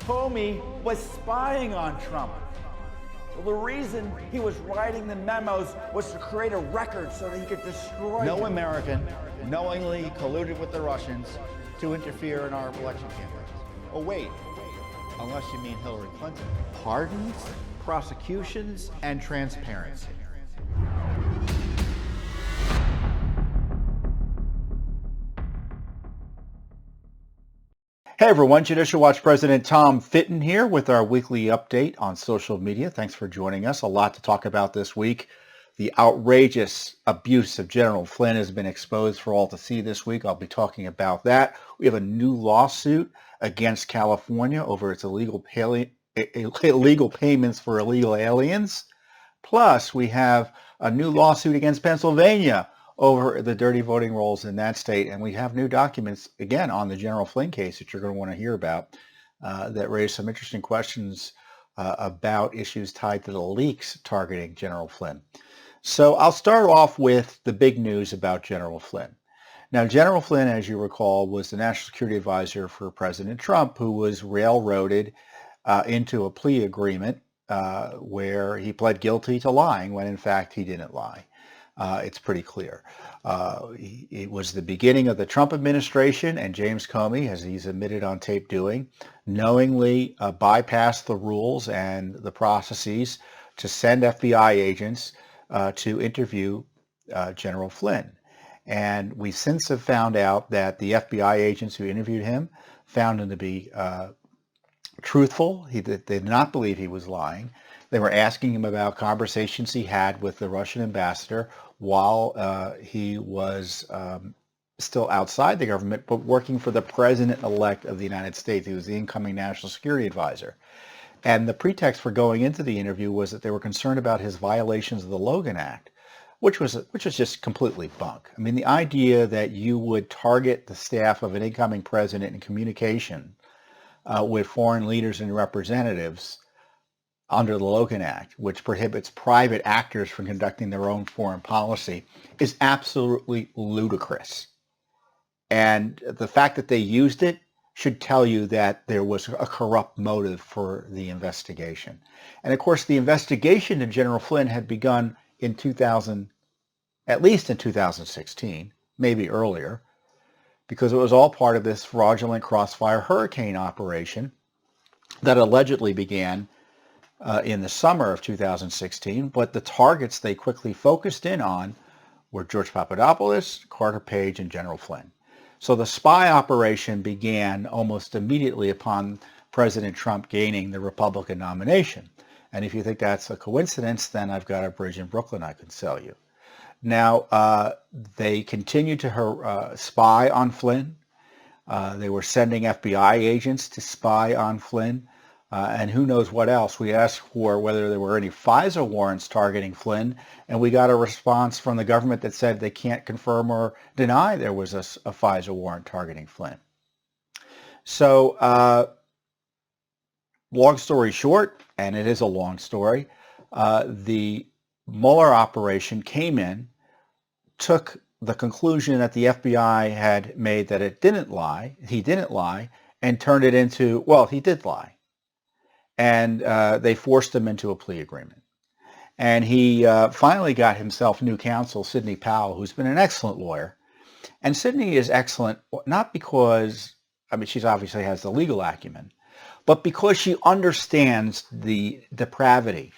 Comey was spying on Trump. Well, the reason he was writing the memos was to create a record so that he could destroy No him. American knowingly colluded with the Russians to interfere in our election campaigns. Oh, wait, unless you mean Hillary Clinton. Pardons, prosecutions, and transparency. Hey everyone, Judicial Watch President Tom Fitton here with our weekly update on social media. Thanks for joining us. A lot to talk about this week. The outrageous abuse of General Flynn has been exposed for all to see this week. I'll be talking about that. We have a new lawsuit against California over its illegal payments for illegal aliens. Plus, we have a new lawsuit against Pennsylvania over the dirty voting rolls in that state. And we have new documents, again, on the General Flynn case that you're going to want to hear about that raise some interesting questions about issues tied to the leaks targeting General Flynn. So I'll start off with the big news about General Flynn. Now, General Flynn, as you recall, was the National Security Advisor for President Trump, who was railroaded into a plea agreement where he pled guilty to lying when, in fact, he didn't lie. It's pretty clear. It was the beginning of the Trump administration, and James Comey, as he's admitted on tape doing, knowingly bypassed the rules and the processes to send FBI agents to interview General Flynn. And we since have found out that the FBI agents who interviewed him found him to be truthful. They did not believe he was lying. They were asking him about conversations he had with the Russian ambassador while he was still outside the government, but working for the president-elect of the United States. He was the incoming national security advisor. And the pretext for going into the interview was that they were concerned about his violations of the Logan Act, which was just completely bunk. I mean, the idea that you would target the staff of an incoming president in communication with foreign leaders and representatives under the Logan Act, which prohibits private actors from conducting their own foreign policy, is absolutely ludicrous. And the fact that they used it should tell you that there was a corrupt motive for the investigation. And of course, the investigation to General Flynn had begun in at least in 2016, maybe earlier, because it was all part of this fraudulent crossfire hurricane operation that allegedly began in the summer of 2016, but the targets they quickly focused in on were George Papadopoulos, Carter Page, and General Flynn. So the spy operation began almost immediately upon President Trump gaining the Republican nomination. And if you think that's a coincidence, then I've got a bridge in Brooklyn I can sell you. Now, they continued to spy on Flynn. They were sending FBI agents to spy on Flynn. And who knows what else. We asked for whether there were any FISA warrants targeting Flynn, and we got a response from the government that said they can't confirm or deny there was a FISA warrant targeting Flynn. So, long story short, and it is a long story, the Mueller operation came in, took the conclusion that the FBI had made that he didn't lie, and turned it into, well, he did lie. And they forced him into a plea agreement. And he finally got himself new counsel, Sidney Powell, who's been an excellent lawyer. And Sidney is excellent, not because, she obviously has the legal acumen, but because she understands the depravity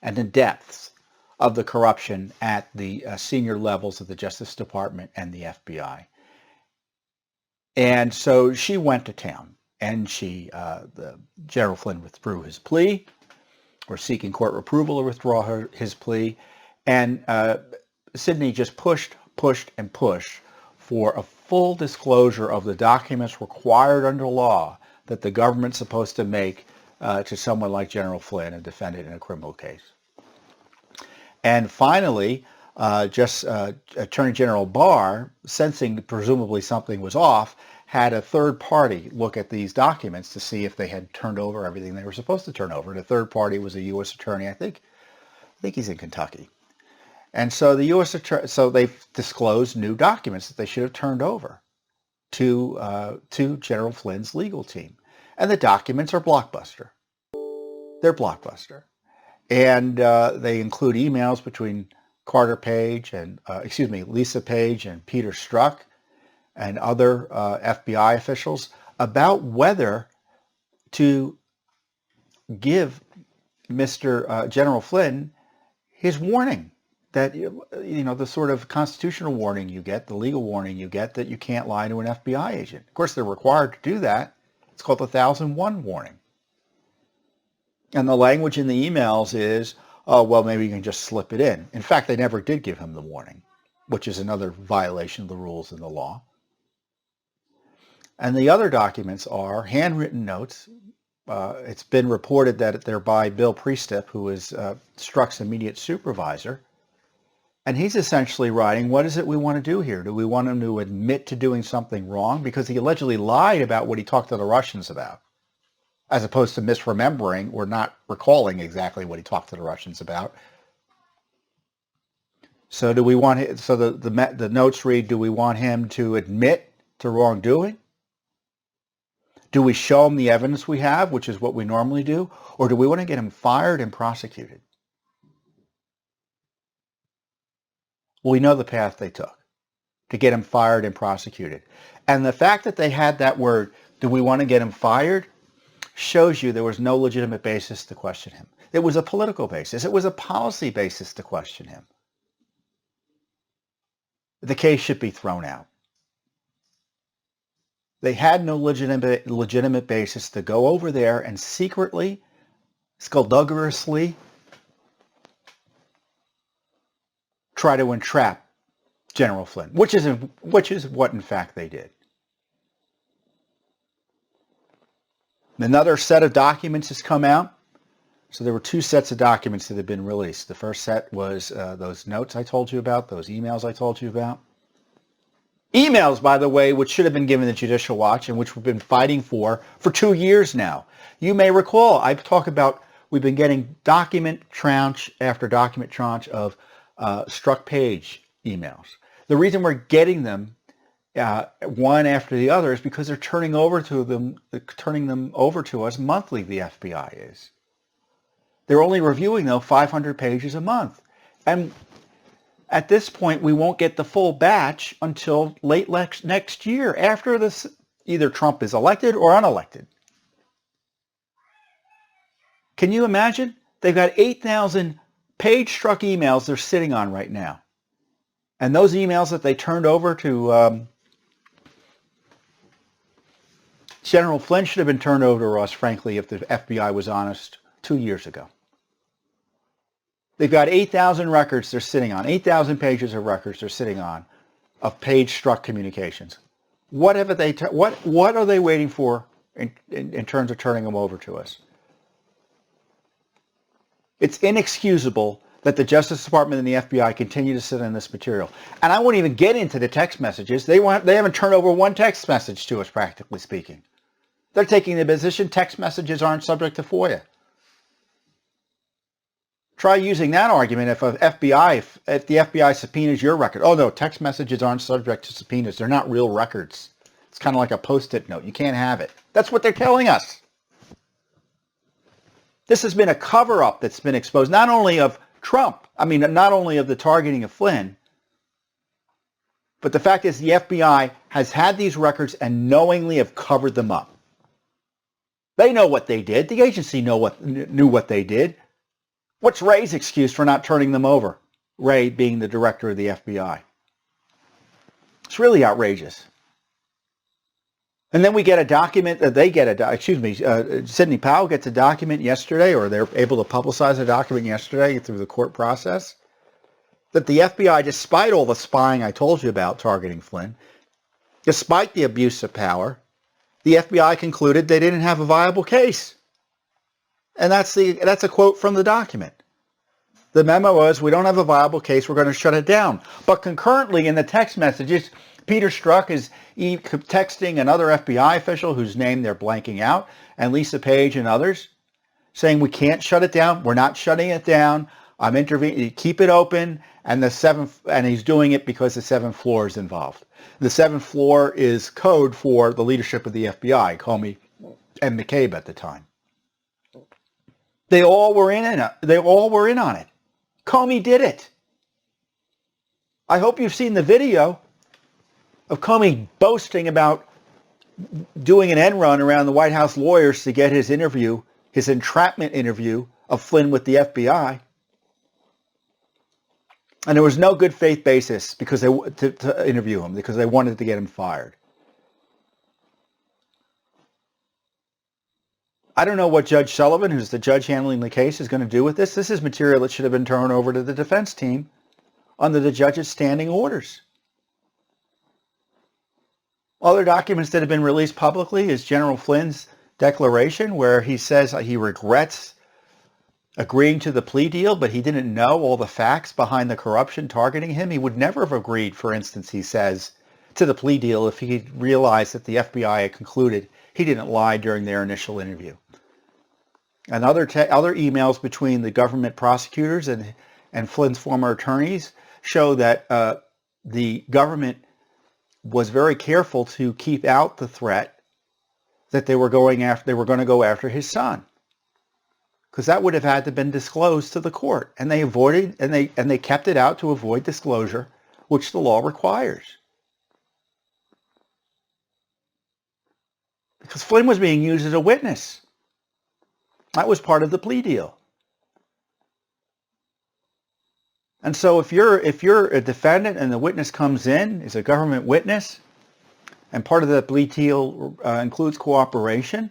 and the depths of the corruption at the senior levels of the Justice Department and the FBI. And so she went to town. And the General Flynn withdrew his plea, or seeking court approval to withdraw his plea. And Sidney just pushed for a full disclosure of the documents required under law that the government's supposed to make to someone like General Flynn, a defendant in a criminal case. And finally, Attorney General Barr, sensing presumably something was off, had a third party look at these documents to see if they had turned over everything they were supposed to turn over. And the third party was a U.S. attorney. I think he's in Kentucky. And so the U.S. attorney, so they've disclosed new documents that they should have turned over to General Flynn's legal team. And the documents are blockbuster. They're blockbuster. And they include emails between Carter Page and, Lisa Page and Peter Strzok and other FBI officials about whether to give Mr. General Flynn his warning that, the sort of constitutional warning you get, the legal warning you get that you can't lie to an FBI agent. Of course, they're required to do that. It's called the 1001 warning. And the language in the emails is, oh, well, maybe you can just slip it in. In fact, they never did give him the warning, which is another violation of the rules in the law. And the other documents are handwritten notes. It's been reported that they're by Bill Priestep, who is Strzok's immediate supervisor. And he's essentially writing, what is it we want to do here? Do we want him to admit to doing something wrong? Because he allegedly lied about what he talked to the Russians about, as opposed to misremembering or not recalling exactly what he talked to the Russians about. So do we want, so the notes read, do we want him to admit to wrongdoing? Do we show him the evidence we have, which is what we normally do? Or do we want to get him fired and prosecuted? Well, we know the path they took to get him fired and prosecuted. And the fact that they had that word, do we want to get him fired, shows you there was no legitimate basis to question him. It was a political basis. It was a policy basis to question him. The case should be thrown out. They had no legitimate basis to go over there and secretly, skullduggerously try to entrap General Flynn, which is what in fact they did. Another set of documents has come out. So there were two sets of documents that have been released. The first set was those notes I told you about, those emails I told you about. Emails, by the way, which should have been given the Judicial Watch and which we've been fighting for 2 years now. You may recall, I've talked about, we've been getting document tranche after document tranche of Strzok Page emails. The reason we're getting them one after the other is because they're turning them over to us monthly, the FBI is. They're only reviewing, though, 500 pages a month. And at this point, we won't get the full batch until late next year, after this, either Trump is elected or unelected. Can you imagine? They've got 8,000 page-struck emails they're sitting on right now. And those emails that they turned over to General Flynn should have been turned over to us, frankly, if the FBI was honest 2 years ago. They've got 8,000 records they're sitting on, 8,000 pages of records they're sitting on of page-struck communications. What are they waiting for in terms of turning them over to us? It's inexcusable that the Justice Department and the FBI continue to sit on this material. And I won't even get into the text messages. They haven't turned over one text message to us, practically speaking. They're taking the position text messages aren't subject to FOIA. Try using that argument if the FBI subpoenas your record. Oh no, text messages aren't subject to subpoenas. They're not real records. It's kind of like a post-it note. You can't have it. That's what they're telling us. This has been a cover-up that's been exposed, not only of Trump, not only of the targeting of Flynn, but the fact is the FBI has had these records and knowingly have covered them up. They know what they did. The agency knew what they did. What's Wray's excuse for not turning them over? Wray being the director of the FBI. It's really outrageous. And then we get a document, Sidney Powell gets a document yesterday, or they're able to publicize a document yesterday through the court process, that the FBI, despite all the spying I told you about targeting Flynn, despite the abuse of power, the FBI concluded they didn't have a viable case. And that's a quote from the document. The memo was, we don't have a viable case, we're going to shut it down. But concurrently in the text messages, Peter Strzok is texting another FBI official whose name they're blanking out, and Lisa Page and others, saying we can't shut it down, we're not shutting it down, I'm intervening, keep it open, and he's doing it because the 7th floor is involved. The 7th floor is code for the leadership of the FBI, Comey, and McCabe at the time. They all were in on it. Comey did it. I hope you've seen the video of Comey boasting about doing an end run around the White House lawyers to get his interview, his entrapment interview of Flynn with the FBI. And there was no good faith basis because to interview him because they wanted to get him fired. I don't know what Judge Sullivan, who's the judge handling the case, is going to do with this. This is material that should have been turned over to the defense team under the judge's standing orders. Other documents that have been released publicly is General Flynn's declaration where he says he regrets agreeing to the plea deal, but he didn't know all the facts behind the corruption targeting him. He would never have agreed, for instance, he says, to the plea deal if he realized that the FBI had concluded he didn't lie during their initial interview. And other emails between the government prosecutors and Flynn's former attorneys show that the government was very careful to keep out the threat that they were going to go after his son, because that would have had to been disclosed to the court, and they avoided and they kept it out to avoid disclosure, which the law requires. Because Flynn was being used as a witness. That was part of the plea deal. And so if you're a defendant and the witness comes in, is a government witness, and part of the plea deal includes cooperation,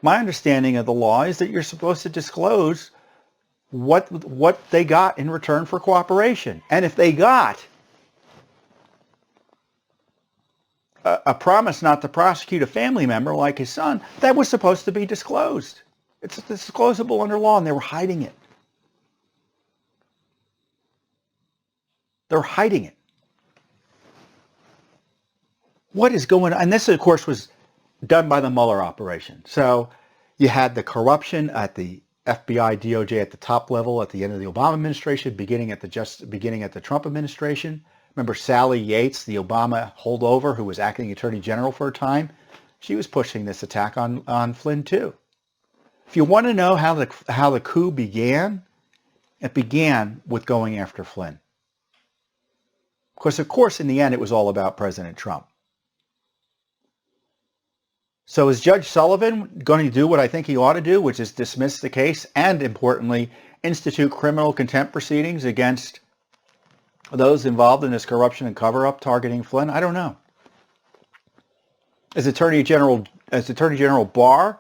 my understanding of the law is that you're supposed to disclose what they got in return for cooperation. And if they got a promise not to prosecute a family member like his son, that was supposed to be disclosed. It's disclosable under law, and they were hiding it. They're hiding it. What is going on? And this, of course, was done by the Mueller operation. So you had the corruption at the FBI, DOJ at the top level at the end of the Obama administration, beginning at the Trump administration. Remember Sally Yates, the Obama holdover, who was acting attorney general for a time? She was pushing this attack on Flynn too. If you want to know how the coup began, it began with going after Flynn. Because, of course, in the end, it was all about President Trump. So is Judge Sullivan going to do what I think he ought to do, which is dismiss the case and, importantly, institute criminal contempt proceedings against those involved in this corruption and cover-up targeting Flynn? I don't know. Is Attorney General Barr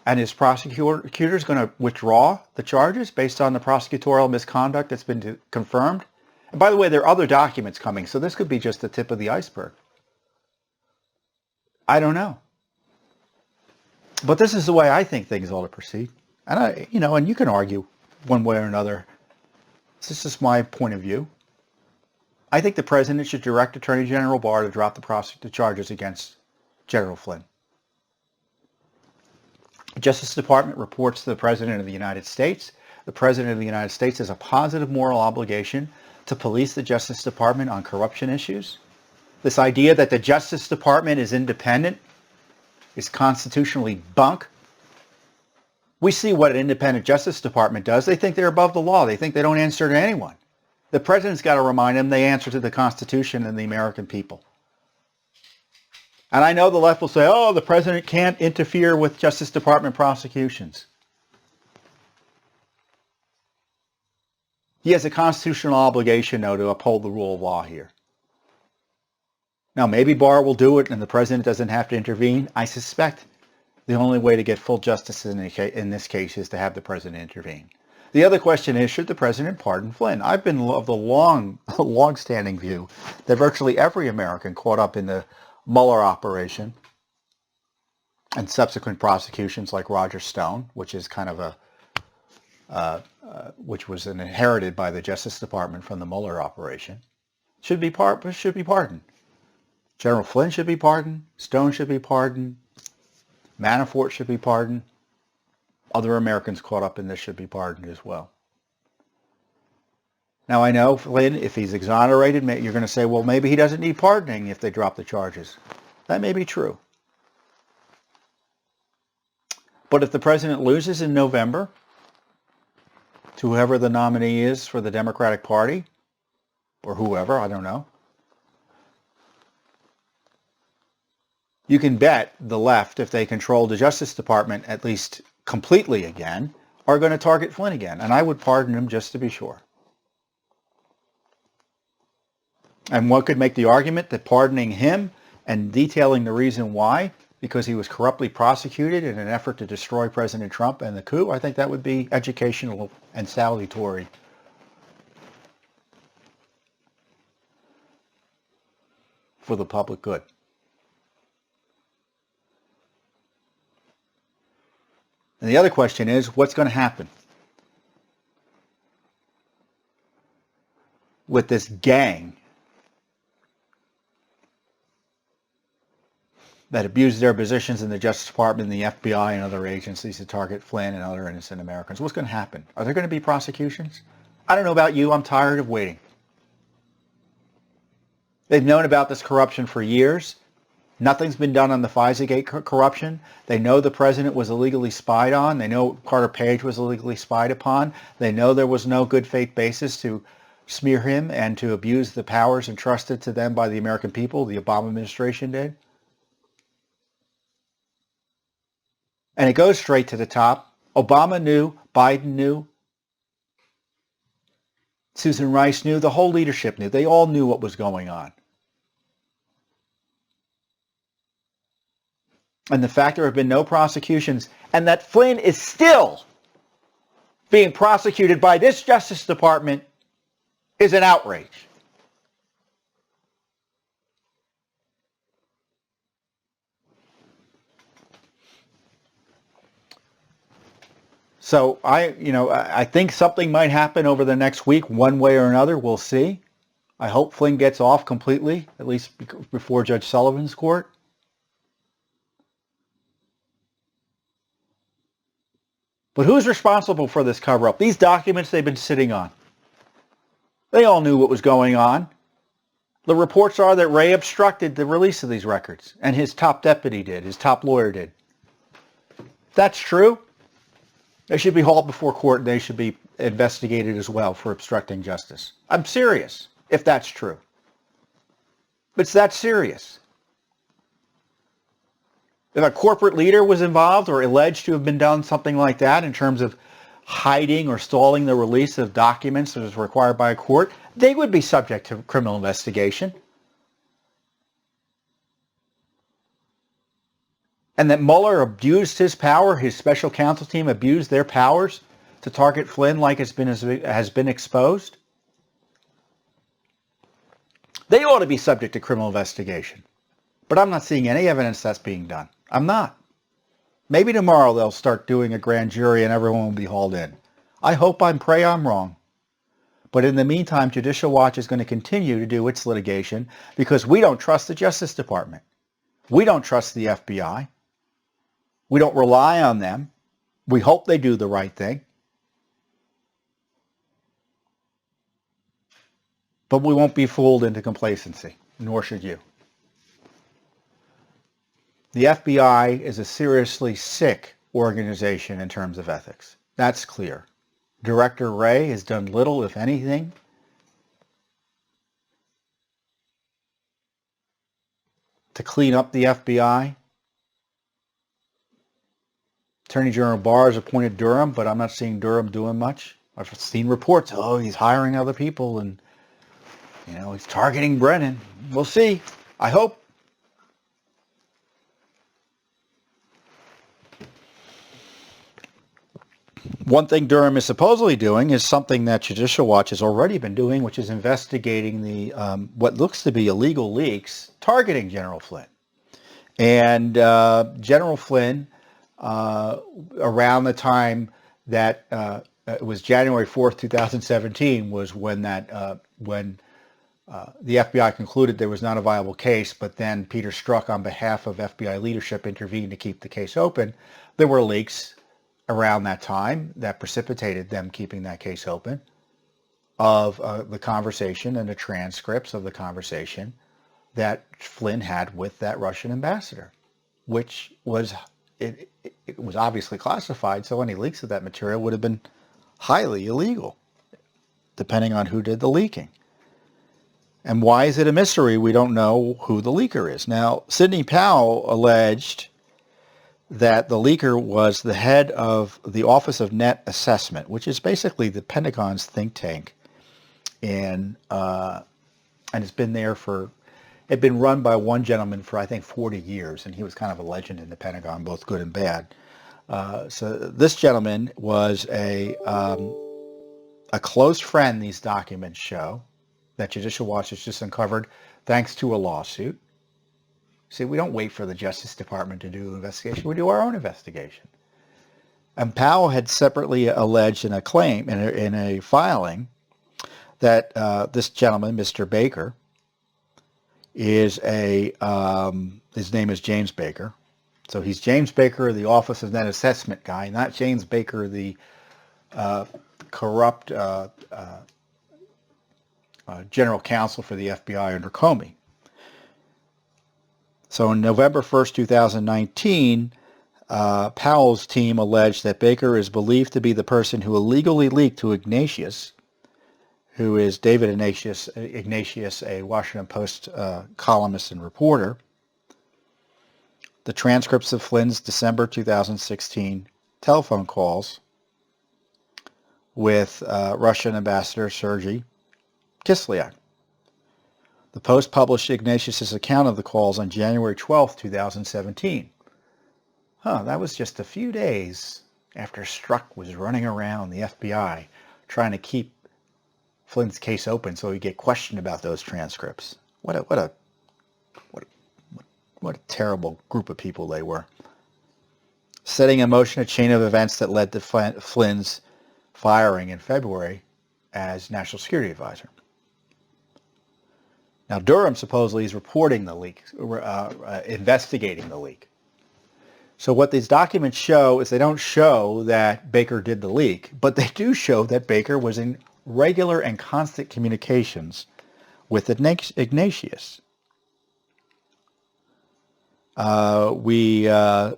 and his prosecutors going to withdraw the charges based on the prosecutorial misconduct that's been confirmed? And by the way, there are other documents coming, so this could be just the tip of the iceberg. I don't know. But this is the way I think things ought to proceed. And and you can argue one way or another. This is just my point of view. I think the president should direct Attorney General Barr to drop the charges against General Flynn. The Justice Department reports to the President of the United States. The President of the United States has a positive moral obligation to police the Justice Department on corruption issues. This idea that the Justice Department is independent is constitutionally bunk. We see what an independent Justice Department does. They think they're above the law. They think they don't answer to anyone. The President's got to remind them they answer to the Constitution and the American people. And I know the left will say, oh, the President can't interfere with Justice Department prosecutions. He has a constitutional obligation, though, to uphold the rule of law here. Now, maybe Barr will do it and the President doesn't have to intervene. I suspect the only way to get full justice in this case is to have the President intervene. The other question is, should the President pardon Flynn? I've been of the long-standing view that virtually every American caught up in the Mueller operation and subsequent prosecutions like Roger Stone, which is kind of which was inherited by the Justice Department from the Mueller operation, should be pardoned. General Flynn should be pardoned. Stone should be pardoned. Manafort should be pardoned. Other Americans caught up in this should be pardoned as well. Now, I know Flynn, if he's exonerated, you're going to say, well, maybe he doesn't need pardoning if they drop the charges. That may be true. But if the president loses in November to whoever the nominee is for the Democratic Party, or whoever, I don't know, you can bet the left, if they control the Justice Department at least completely again, are going to target Flynn again. And I would pardon him just to be sure. And one could make the argument that pardoning him and detailing the reason why, because he was corruptly prosecuted in an effort to destroy President Trump and the coup, I think that would be educational and salutary. For the public good. And the other question is, what's going to happen with this gang that abused their positions in the Justice Department, and the FBI, and other agencies to target Flynn and other innocent Americans? What's going to happen? Are there going to be prosecutions? I don't know about you. I'm tired of waiting. They've known about this corruption for years. Nothing's been done on the FISA-gate corruption. They know the president was illegally spied on. They know Carter Page was illegally spied upon. They know there was no good faith basis to smear him and to abuse the powers entrusted to them by the American people. The Obama administration did. And it goes straight to the top. Obama knew. Biden knew. Susan Rice knew. The whole leadership knew. They all knew what was going on. And the fact there have been no prosecutions, and that Flynn is still being prosecuted by this Justice Department, is an outrage. So I think something might happen over the next week, one way or another. We'll see. I hope Flynn gets off completely, at least before Judge Sullivan's court. But who's responsible for this cover-up? These documents they've been sitting on. They all knew what was going on. The reports are that Wray obstructed the release of these records, and his top deputy did, his top lawyer did. If that's true, they should be hauled before court, and they should be investigated as well for obstructing justice. I'm serious, if that's true. It's that serious. If a corporate leader was involved or alleged to have been done something like that in terms of hiding or stalling the release of documents as required by a court, they would be subject to criminal investigation. And that Mueller abused his power, his special counsel team abused their powers to target Flynn like has been exposed. They ought to be subject to criminal investigation. But I'm not seeing any evidence that's being done. I'm not. Maybe tomorrow they'll start doing a grand jury and everyone will be hauled in. I hope and pray I'm wrong. But in the meantime, Judicial Watch is going to continue to do its litigation because we don't trust the Justice Department. We don't trust the FBI. We don't rely on them. We hope they do the right thing. But we won't be fooled into complacency, nor should you. The FBI is a seriously sick organization in terms of ethics. That's clear. Director Wray has done little, if anything, to clean up the FBI. Attorney General Barr has appointed Durham, but I'm not seeing Durham doing much. I've seen reports, he's hiring other people and, he's targeting Brennan. We'll see. I hope. One thing Durham is supposedly doing is something that Judicial Watch has already been doing, which is investigating the what looks to be illegal leaks targeting General Flynn. And General Flynn, around the time that it was January 4th, 2017, was when the FBI concluded there was not a viable case, but then Peter Strzok, on behalf of FBI leadership, intervened to keep the case open. There were leaks around that time that precipitated them keeping that case open of the conversation and the transcripts of the conversation that Flynn had with that Russian ambassador, which was it was obviously classified, so any leaks of that material would have been highly illegal, depending on who did the leaking. And why is it a mystery? We don't know who the leaker is. Now, Sidney Powell alleged that the leaker was the head of the Office of Net Assessment, which is basically the Pentagon's think tank, and it's been there for, it had been run by one gentleman for I think 40 years, and he was kind of a legend in the Pentagon, both good and bad. So this gentleman was a close friend, these documents show, that Judicial Watch has just uncovered thanks to a lawsuit. See, we don't wait for the Justice Department to do an investigation. We do our own investigation. And Powell had separately alleged in a claim, in a filing, that this gentleman, Mr. Baker, is his name is James Baker. So he's James Baker, the Office of Net Assessment guy, not James Baker, the corrupt general counsel for the FBI under Comey. So on November 1st, 2019, Powell's team alleged that Baker is believed to be the person who illegally leaked to Ignatius, who is David Ignatius, a Washington Post columnist and reporter, the transcripts of Flynn's December 2016 telephone calls with Russian Ambassador Sergei Kislyak. The Post published Ignatius's account of the calls on January 12, 2017. That was just a few days after Strzok was running around the FBI trying to keep Flynn's case open so he'd get questioned about those transcripts. What a terrible group of people they were. Setting in motion a chain of events that led to Flynn's firing in February as National Security Advisor. Now, Durham supposedly is reporting the leak, investigating the leak. So what these documents show is they don't show that Baker did the leak, but they do show that Baker was in regular and constant communications with Ignatius. The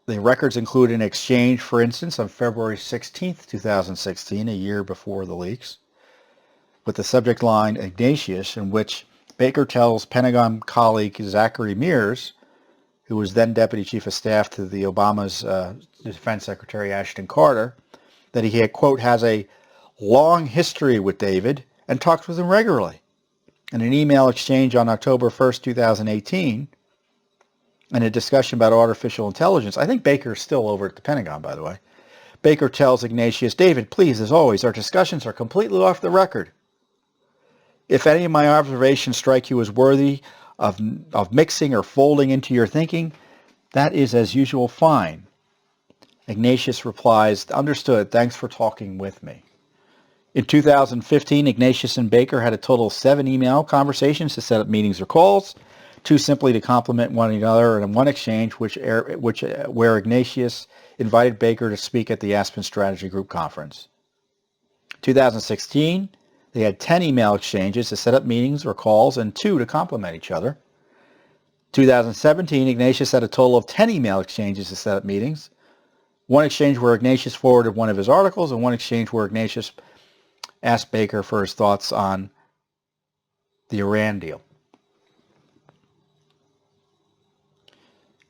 records include an exchange, for instance, on February 16th, 2016, a year before the leaks, with the subject line Ignatius, in which Baker tells Pentagon colleague Zachary Mears, who was then Deputy Chief of Staff to the Obama's Defense Secretary Ashton Carter, that he had, quote, has a long history with David and talks with him regularly. In an email exchange on October 1st, 2018, in a discussion about artificial intelligence, I think Baker is still over at the Pentagon, by the way, Baker tells Ignatius, David, please, as always, our discussions are completely off the record. If any of my observations strike you as worthy of mixing or folding into your thinking, that is as usual fine. Ignatius replies, understood, thanks for talking with me. In 2015, Ignatius and Baker had a total of 7 email conversations to set up meetings or calls, 2 simply to compliment one another, and 1 exchange where Ignatius invited Baker to speak at the Aspen Strategy Group conference. 2016, they had 10 email exchanges to set up meetings or calls and 2 to compliment each other. 2017, Ignatius had a total of 10 email exchanges to set up meetings, 1 exchange where Ignatius forwarded one of his articles and 1 exchange where Ignatius asked Baker for his thoughts on the Iran deal.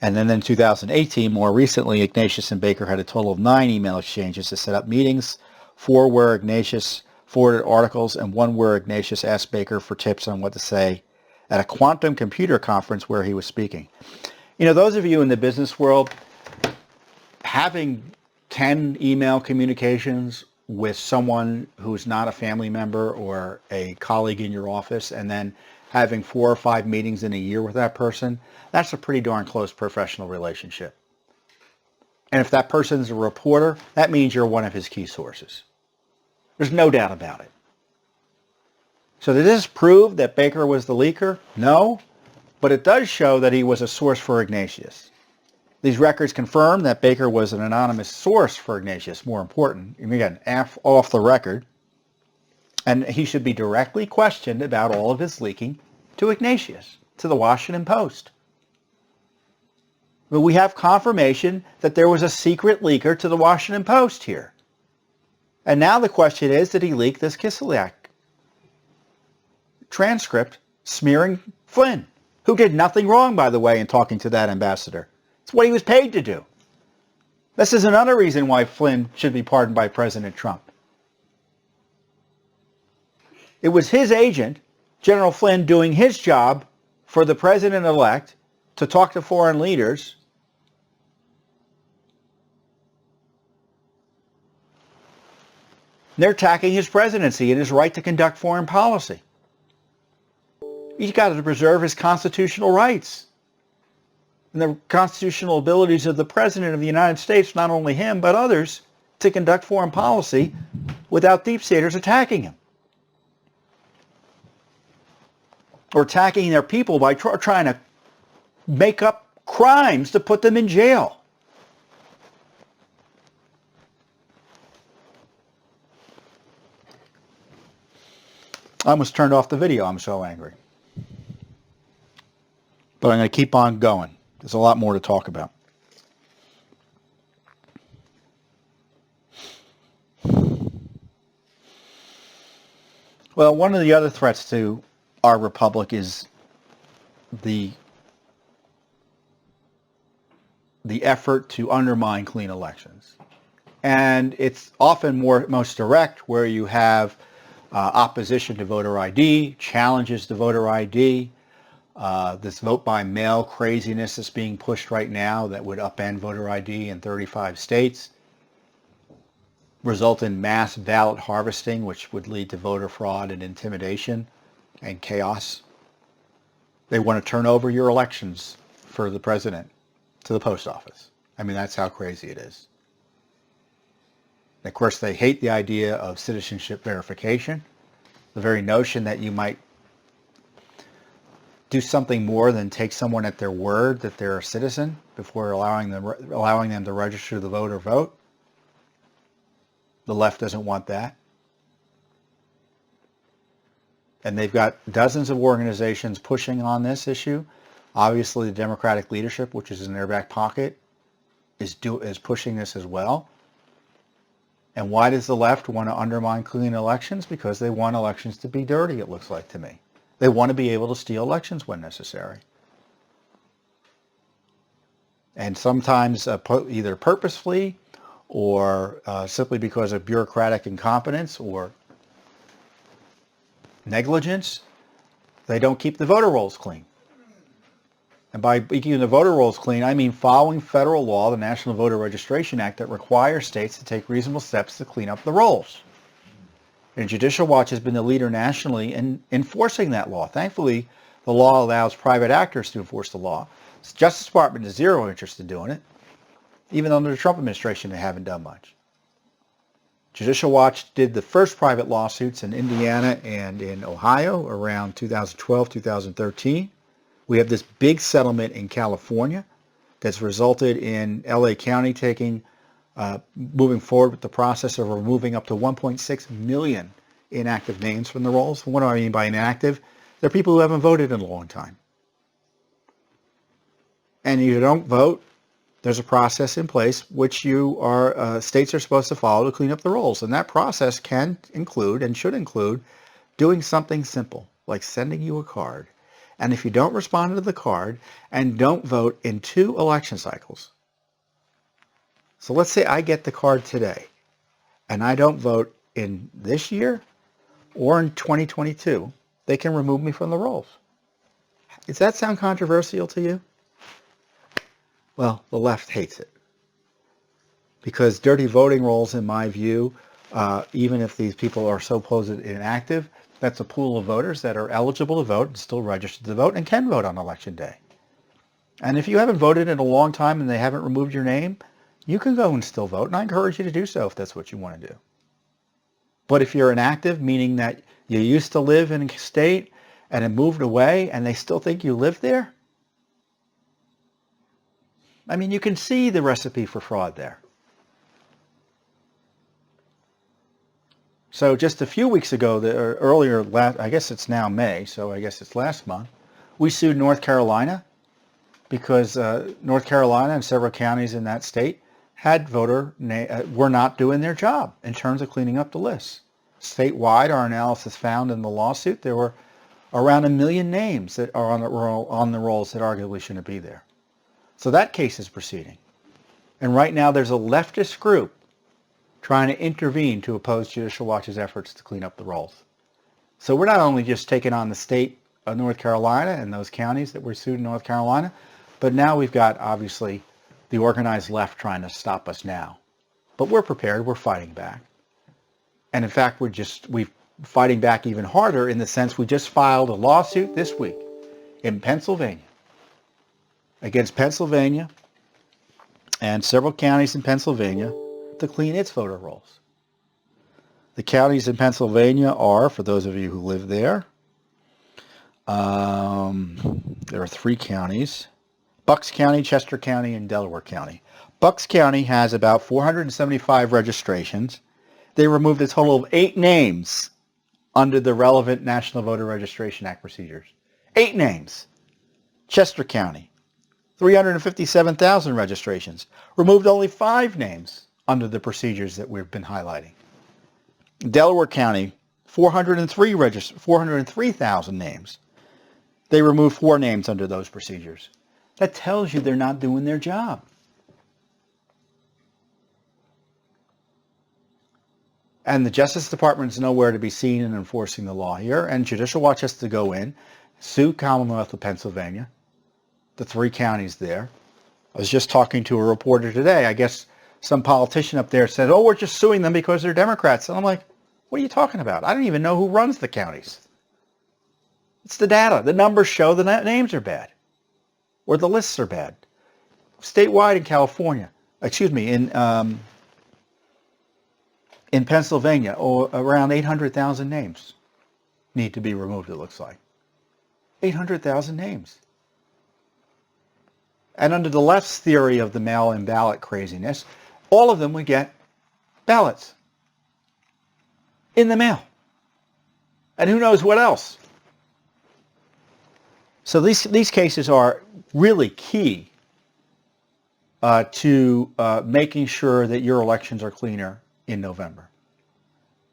And then in 2018, more recently, Ignatius and Baker had a total of 9 email exchanges to set up meetings, 4 where Ignatius forwarded articles and 1 where Ignatius asked Baker for tips on what to say at a quantum computer conference where he was speaking. You know, those of you in the business world, having 10 email communications with someone who's not a family member or a colleague in your office and then having 4 or 5 meetings in a year with that person, that's a pretty darn close professional relationship. And if that person's a reporter, that means you're one of his key sources. There's no doubt about it. So did this prove that Baker was the leaker? No, but it does show that he was a source for Ignatius. These records confirm that Baker was an anonymous source for Ignatius, more important, and again, off the record, and he should be directly questioned about all of his leaking to Ignatius, to the Washington Post. But we have confirmation that there was a secret leaker to the Washington Post here. And now the question is, did he leak this Kislyak transcript smearing Flynn, who did nothing wrong, by the way, in talking to that ambassador? It's what he was paid to do. This is another reason why Flynn should be pardoned by President Trump. It was his agent, General Flynn, doing his job for the president-elect to talk to foreign leaders. They're attacking his presidency and his right to conduct foreign policy. He's got to preserve his constitutional rights and the constitutional abilities of the President of the United States, not only him, but others, to conduct foreign policy without deep staters attacking him. Or attacking their people by trying to make up crimes to put them in jail. I almost turned off the video. I'm so angry. But I'm going to keep on going. There's a lot more to talk about. Well, one of the other threats to our republic is the effort to undermine clean elections. And it's often most direct, where you have opposition to voter ID, challenges to voter ID, this vote by mail craziness that's being pushed right now that would upend voter ID in 35 states, result in mass ballot harvesting, which would lead to voter fraud and intimidation and chaos. They want to turn over your elections for the president to the post office. I mean, that's how crazy it is. And of course, they hate the idea of citizenship verification, the very notion that you might do something more than take someone at their word that they're a citizen before allowing them to register to vote or vote. The left doesn't want that. And they've got dozens of organizations pushing on this issue. Obviously, the Democratic leadership, which is in their back pocket, is pushing this as well. And why does the left want to undermine clean elections? Because they want elections to be dirty, it looks like to me. They want to be able to steal elections when necessary. And sometimes either purposefully or simply because of bureaucratic incompetence or negligence, they don't keep the voter rolls clean. And by keeping the voter rolls clean, I mean following federal law, the National Voter Registration Act, that requires states to take reasonable steps to clean up the rolls. And Judicial Watch has been the leader nationally in enforcing that law. Thankfully, the law allows private actors to enforce the law. The Justice Department has zero interest in doing it. Even under the Trump administration, they haven't done much. Judicial Watch did the first private lawsuits in Indiana and in Ohio around 2012, 2013. We have this big settlement in California that's resulted in LA County moving forward with the process of removing up to 1.6 million inactive names from the rolls. What do I mean by inactive? They're people who haven't voted in a long time. And if you don't vote, there's a process in place which states are supposed to follow to clean up the rolls. And that process can include and should include doing something simple, like sending you a card. And if you don't respond to the card and don't vote in 2 election cycles, so let's say I get the card today and I don't vote in this year or in 2022, they can remove me from the rolls. Does that sound controversial to you? Well, the left hates it. Because dirty voting rolls, in my view, even if these people are supposed inactive, that's a pool of voters that are eligible to vote and still registered to vote and can vote on election day. And if you haven't voted in a long time and they haven't removed your name, you can go and still vote, and I encourage you to do so if that's what you want to do. But if you're inactive, meaning that you used to live in a state and it moved away and they still think you live there, I mean, you can see the recipe for fraud there. So just a few weeks ago, I guess it's now May, so I guess it's last month, we sued North Carolina because North Carolina and several counties in that state had were not doing their job in terms of cleaning up the lists. Statewide, our analysis found in the lawsuit there were around 1 million names that are on the rolls that arguably shouldn't be there. So that case is proceeding. And right now there's a leftist group trying to intervene to oppose Judicial Watch's efforts to clean up the rolls. So we're not only just taking on the state of North Carolina and those counties that were sued in North Carolina, but now we've got, obviously, the organized left trying to stop us now. But we're prepared. We're fighting back. And in fact, we're fighting back even harder in the sense we just filed a lawsuit this week in Pennsylvania against Pennsylvania and several counties in Pennsylvania to clean its voter rolls. The counties in Pennsylvania are, for those of you who live there, there are 3 counties: Bucks County, Chester County, and Delaware County. Bucks County has about 475 registrations. They removed a total of 8 names under the relevant National Voter Registration Act procedures. 8 names. Chester County, 357,000 registrations. Removed only 5 names under the procedures that we've been highlighting. Delaware County, 403,000 names. They removed 4 names under those procedures. That tells you they're not doing their job. And the Justice Department is nowhere to be seen in enforcing the law here. And Judicial Watch has to go in, sue Commonwealth of Pennsylvania, the 3 counties there. I was just talking to a reporter today. I guess some politician up there said, oh, we're just suing them because they're Democrats. And I'm like, what are you talking about? I don't even know who runs the counties. It's the data. The numbers show the names are bad or the lists are bad. Statewide in California, in Pennsylvania, around 800,000 names need to be removed, it looks like. 800,000 names. And under the left's theory of the mail-in ballot craziness, all of them would get ballots in the mail. And who knows what else. So these cases are really key to making sure that your elections are cleaner in November.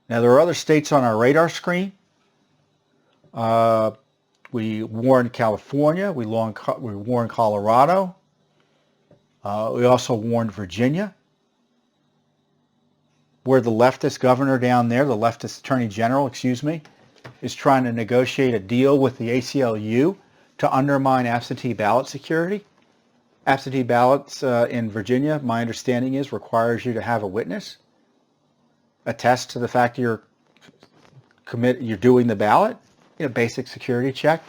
Now, there are other states on our radar screen. We warned California. We warned Colorado. We also warned Virginia, where the leftist governor down there, the leftist attorney general, is trying to negotiate a deal with the ACLU to undermine absentee ballot security. Absentee ballots in Virginia, my understanding is, requires you to have a witness attest to the fact you're doing the ballot, basic security check.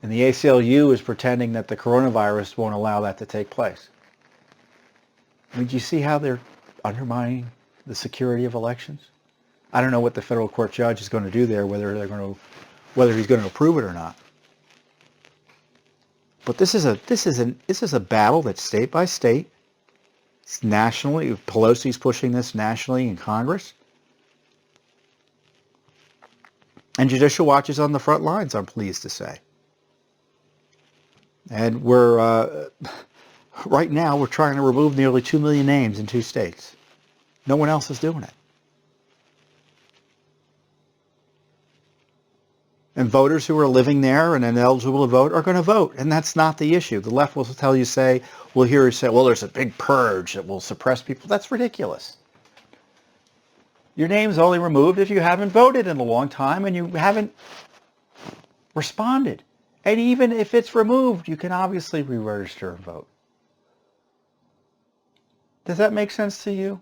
And the ACLU is pretending that the coronavirus won't allow that to take place. I mean, do you see how they're undermining the security of elections? I don't know what the federal court judge is going to do there, whether he's going to approve it or not. But this is a battle that's state by state. It's nationally. Pelosi's pushing this nationally in Congress. And Judicial Watch is on the front lines, I'm pleased to say. And right now we're trying to remove nearly 2 million names in 2 states. No one else is doing it. And voters who are living there and ineligible to vote are going to vote. And that's not the issue. The left will say, well, there's a big purge that will suppress people. That's ridiculous. Your name's only removed if you haven't voted in a long time and you haven't responded. And even if it's removed, you can obviously re-register and vote. Does that make sense to you?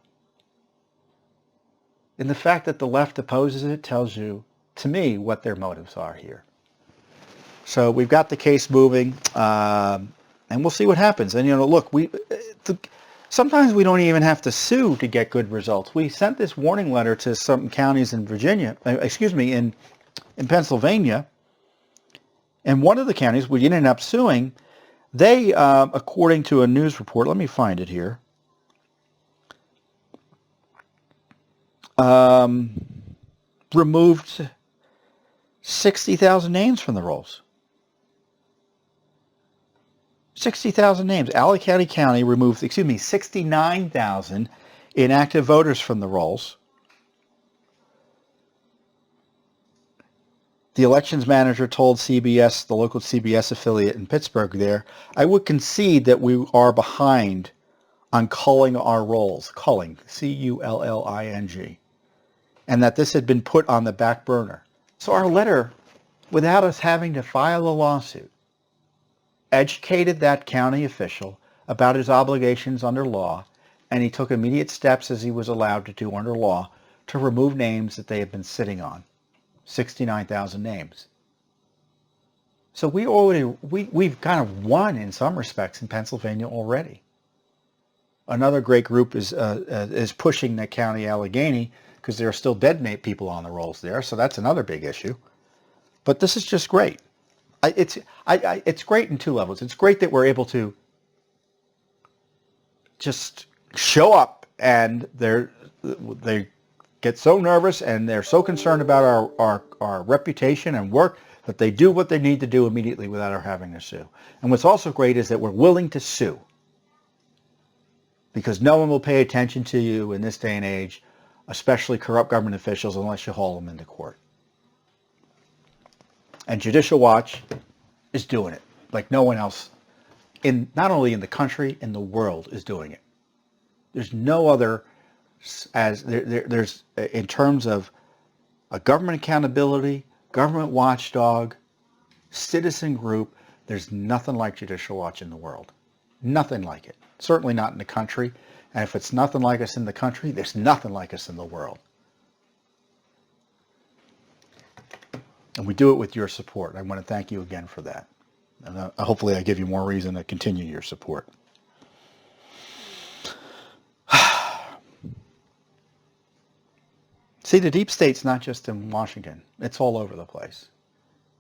And the fact that the left opposes it tells you, to me, what their motives are here. So we've got the case moving, and we'll see what happens. And look, sometimes we don't even have to sue to get good results. We sent this warning letter to some counties in in Pennsylvania, and one of the counties we ended up suing. They, according to a news report, let me find it here. Removed 60,000 names from the rolls. 60,000 names. Allegheny County removed, 69,000 inactive voters from the rolls. The elections manager told CBS, the local CBS affiliate in Pittsburgh there, I would concede that we are behind on culling our rolls, culling, C-U-L-L-I-N-G, and that this had been put on the back burner. So our letter, without us having to file a lawsuit, educated that county official about his obligations under law, and he took immediate steps, as he was allowed to do under law, to remove names that they had been sitting on. 69,000 names. So we've kind of won in some respects in Pennsylvania already. Another great group is pushing the county Allegheny, because there are still dead people on the rolls there, so that's another big issue. But this is just great. It's great in two levels. It's great that we're able to just show up, and they get so nervous and they're so concerned about our reputation and work that they do what they need to do immediately without our having to sue. And what's also great is that we're willing to sue, because no one will pay attention to you in this day and age, especially corrupt government officials, unless you haul them into court. And Judicial Watch is doing it like no one else, not only in the country, in the world, is doing it. There's no other, there's in terms of a government accountability, government watchdog, citizen group, there's nothing like Judicial Watch in the world. Nothing like it. Certainly not in the country. And if it's nothing like us in the country, there's nothing like us in the world. And we do it with your support. I want to thank you again for that. And hopefully I give you more reason to continue your support. See, the deep state's not just in Washington. It's all over the place.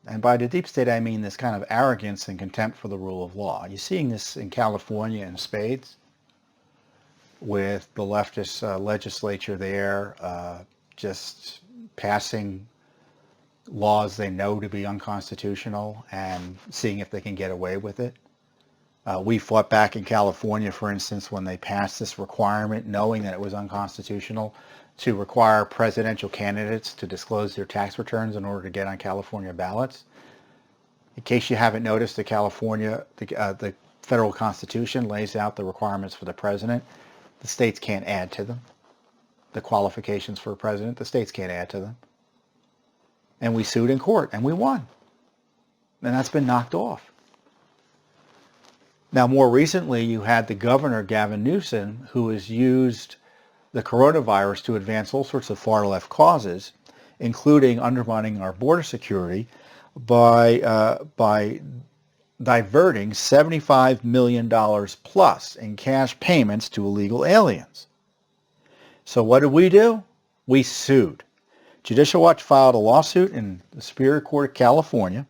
And by the deep state, I mean this kind of arrogance and contempt for the rule of law. You're seeing this in California in spades, with the leftist legislature there just passing laws they know to be unconstitutional and seeing if they can get away with it. We fought back in California, for instance, when they passed this requirement, knowing that it was unconstitutional, to require presidential candidates to disclose their tax returns in order to get on California ballots. In case you haven't noticed, the federal Constitution lays out the requirements for the president. The states can't add to them. The qualifications for a president, the states can't add to them. And we sued in court, and we won. And that's been knocked off. Now, more recently, you had the governor, Gavin Newsom, who has used the coronavirus to advance all sorts of far-left causes, including undermining our border security by diverting $75 million plus in cash payments to illegal aliens. So what did we do? We sued. Judicial Watch filed a lawsuit in the Superior Court of California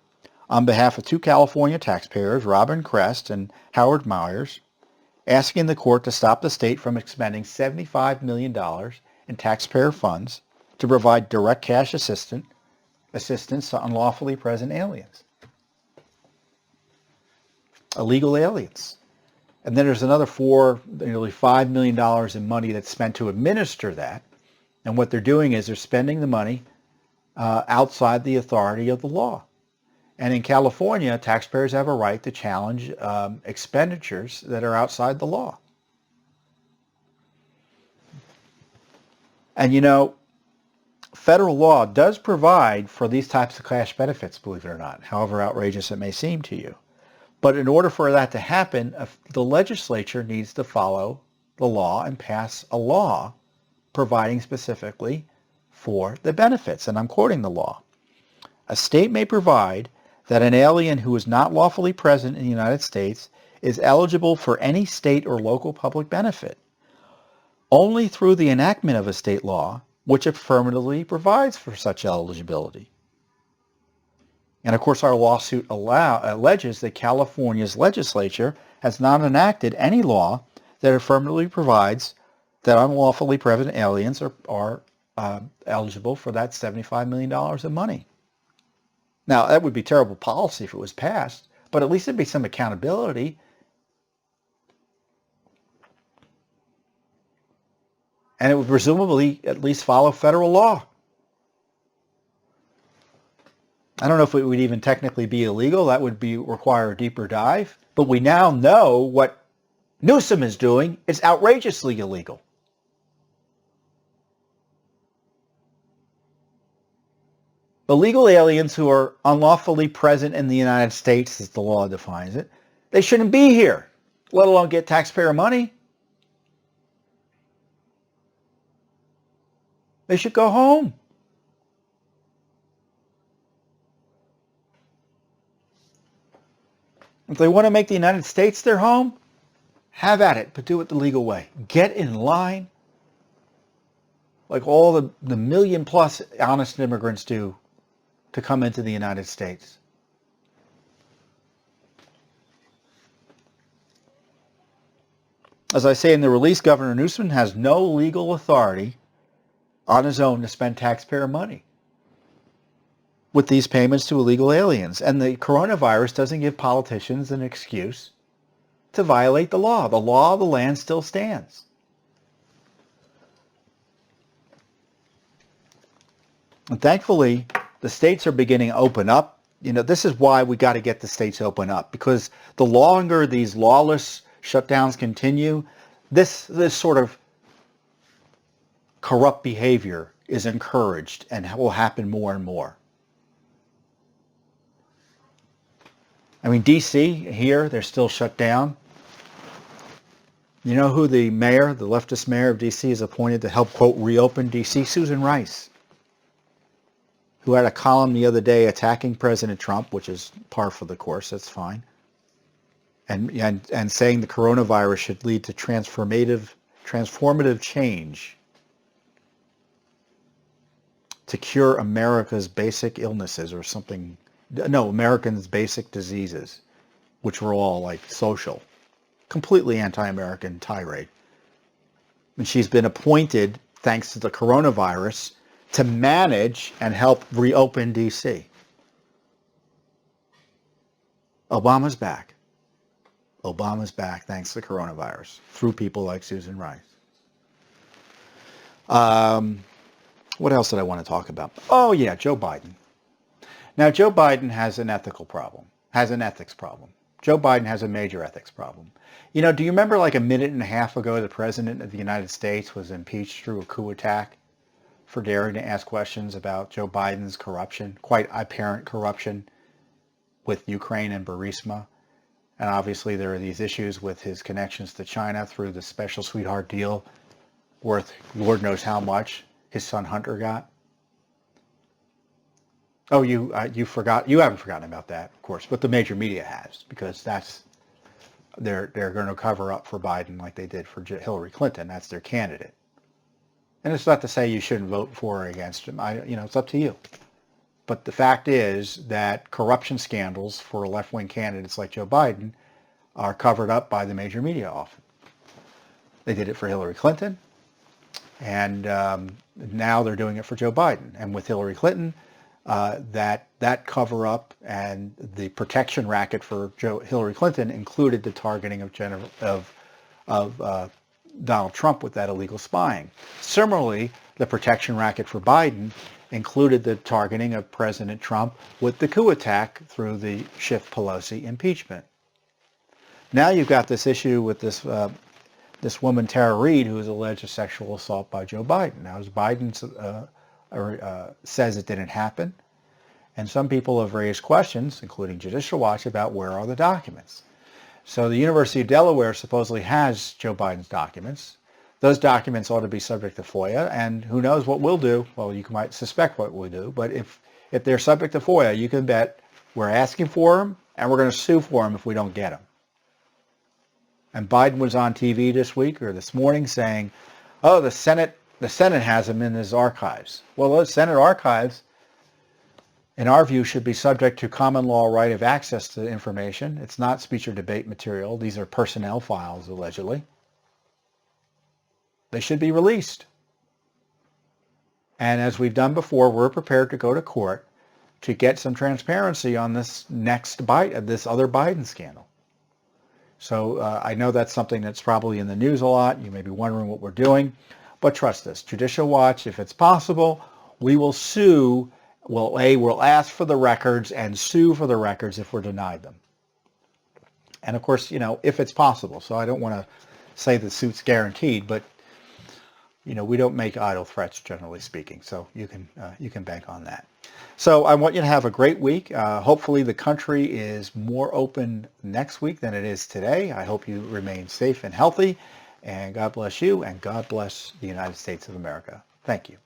on behalf of two California taxpayers, Robin Crest and Howard Myers, asking the court to stop the state from expending $75 million in taxpayer funds to provide direct cash assistance to unlawfully present aliens. Illegal aliens. And then there's another nearly $5 million in money that's spent to administer that. And what they're doing is they're spending the money outside the authority of the law. And in California, taxpayers have a right to challenge expenditures that are outside the law. And you know, federal law does provide for these types of cash benefits, believe it or not, however outrageous it may seem to you. But in order for that to happen, the legislature needs to follow the law and pass a law providing specifically for the benefits. And I'm quoting the law. A state may provide that an alien who is not lawfully present in the United States is eligible for any state or local public benefit only through the enactment of a state law which affirmatively provides for such eligibility. And of course, our lawsuit alleges that California's legislature has not enacted any law that affirmatively provides that unlawfully present aliens are eligible for that $75 million of money. Now, that would be terrible policy if it was passed, but at least there'd be some accountability. And it would presumably at least follow federal law. I don't know if it would even technically be illegal. That would require a deeper dive. But we now know what Newsom is doing is outrageously illegal. Illegal aliens who are unlawfully present in the United States, as the law defines it, they shouldn't be here, let alone get taxpayer money. They should go home. If they want to make the United States their home, have at it, but do it the legal way. Get in line like all the million plus honest immigrants do to come into the United States. As I say in the release, Governor Newsom has no legal authority on his own to spend taxpayer money with these payments to illegal aliens. And the coronavirus doesn't give politicians an excuse to violate the law. The law of the land still stands. And thankfully, the states are beginning to open up. You know, this is why we got to get the states open up, because the longer these lawless shutdowns continue, this sort of corrupt behavior is encouraged and will happen more and more. I mean, D.C. here, they're still shut down. You know who the mayor, the leftist mayor of D.C. is appointed to help, quote, reopen D.C.? Susan Rice, who had a column the other day attacking President Trump, which is par for the course, that's fine, and saying the coronavirus should lead to transformative change to cure America's basic illnesses or something. No, Americans' basic diseases, which were all like social. Completely anti-American tirade. And she's been appointed, thanks to the coronavirus, to manage and help reopen D.C. Obama's back. Obama's back thanks to the coronavirus, through people like Susan Rice. What else did I want to talk about? Oh, yeah, Joe Biden. Now, Joe Biden has an ethics problem. Joe Biden has a major ethics problem. You know, do you remember like a minute and a half ago, the President of the United States was impeached through a coup attack for daring to ask questions about Joe Biden's corruption, quite apparent corruption with Ukraine and Burisma. And obviously there are these issues with his connections to China through the special sweetheart deal worth Lord knows how much his son Hunter got. Oh, you forgot. You haven't forgotten about that, of course, but the major media has, because they're going to cover up for Biden like they did for Hillary Clinton. That's their candidate. And it's not to say you shouldn't vote for or against him. It's up to you. But the fact is that corruption scandals for left-wing candidates like Joe Biden are covered up by the major media often. They did it for Hillary Clinton, and now they're doing it for Joe Biden. And with Hillary Clinton, that cover-up and the protection racket for Hillary Clinton included the targeting of Donald Trump with that illegal spying. Similarly, the protection racket for Biden included the targeting of President Trump with the coup attack through the Schiff Pelosi impeachment. Now you've got this issue with this woman, Tara Reid, who is alleged of sexual assault by Joe Biden. Now, as Biden says it didn't happen, and some people have raised questions, including Judicial Watch, about where are the documents. So the University of Delaware supposedly has Joe Biden's documents. Those documents ought to be subject to FOIA, and who knows what we'll do. Well, you might suspect what we'll do, but if they're subject to FOIA, you can bet we're asking for them, and we're going to sue for them if we don't get them. And Biden was on TV this week or this morning saying, oh, the Senate has them in his archives. Well, those Senate archives, in our view, should be subject to common law right of access to information. It's not speech or debate material. These are personnel files, allegedly. They should be released. And as we've done before, we're prepared to go to court to get some transparency on this this other Biden scandal. So I know that's something that's probably in the news a lot. You may be wondering what we're doing. But trust us, Judicial Watch, if it's possible, we will sue. We'll ask for the records and sue for the records if we're denied them. And of course, if it's possible. So I don't want to say the suit's guaranteed, but we don't make idle threats, generally speaking. So you can bank on that. So I want you to have a great week. Hopefully the country is more open next week than it is today. I hope you remain safe and healthy. And God bless you, and God bless the United States of America. Thank you.